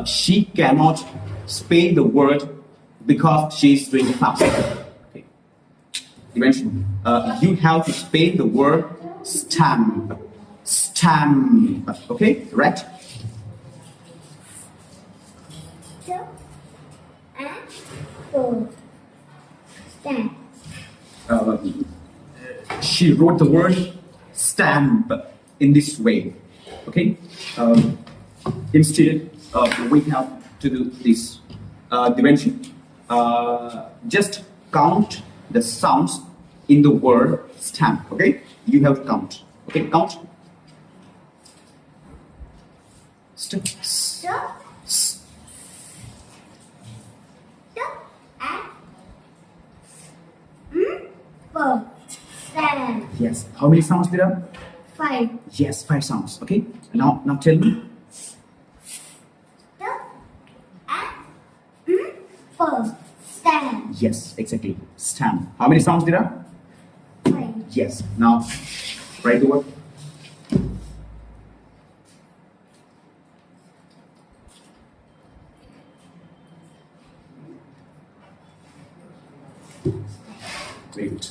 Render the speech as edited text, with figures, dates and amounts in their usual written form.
She cannot spell the word because she's doing fast. Okay. Eventually, you have to spell the word stamp. Stamp. Okay, right? Stamp. She wrote the word stamp in this way. Okay. Instead, we have to do this dimension. Just count the sounds in the word stamp. Okay. You have to count. Okay. Count. Stop. Stop. Stop. Stamp. Yes. How many sounds there are? 5. Yes, 5 sounds. Okay. Now tell me. Stamp. Yes, exactly. Stamp. How many sounds there are? 5. Yes. Now write the word. Very good.